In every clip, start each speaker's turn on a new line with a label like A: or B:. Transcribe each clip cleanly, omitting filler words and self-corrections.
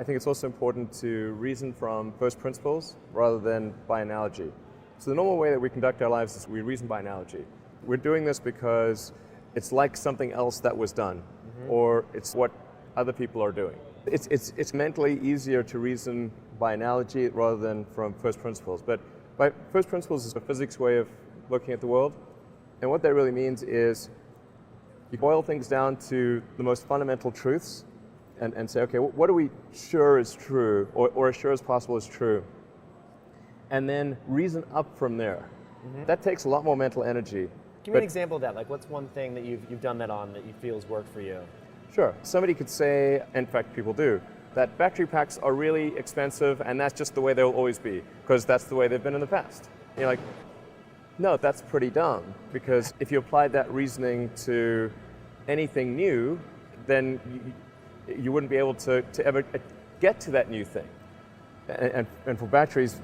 A: I think it's also important to reason from first principles rather than by analogy. So the normal way that we conduct our lives is we reason by analogy. We're doing this because it's like something else that was done, or it's what other people are doing. It's mentally easier to reason by analogy rather than from first principles. But by first principles is a physics way of looking at the world. And what that really means is you boil things down to the most fundamental truths and say, okay, what are we sure is true, or as sure as possible is true? And then reason up from there. That takes a lot more mental energy.
B: Give me an example of that. Like, what's one thing that you've done that on that you feel has worked for you?
A: Sure. Somebody could say, in fact people do, that battery packs are really expensive and that's just the way they'll always be, because that's the way they've been in the past. You're like, no, that's pretty dumb, because if you applied that reasoning to anything new, then you wouldn't be able to ever get to that new thing. And for batteries,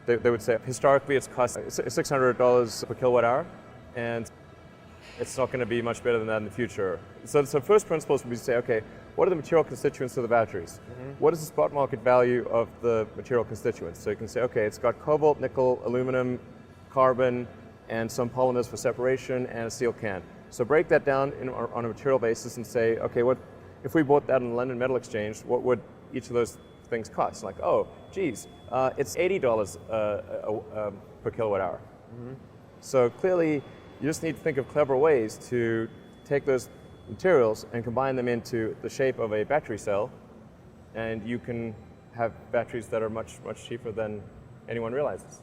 A: they would say historically it's cost $600 per kilowatt hour, and it's not going to be much better than that in the future. So first principles would be to say, okay, what are the material constituents of the batteries? What is the spot market value of the material constituents? So you can say, okay, it's got cobalt, nickel, aluminum, carbon, and some polymers for separation, and a steel can. So break that down on a material basis and say, okay, what if we bought that in the London Metal Exchange, what would each of those things cost? Like, oh, geez, it's $80 per kilowatt hour. So clearly, you just need to think of clever ways to take those materials and combine them into the shape of a battery cell, and you can have batteries that are much, much cheaper than anyone realizes.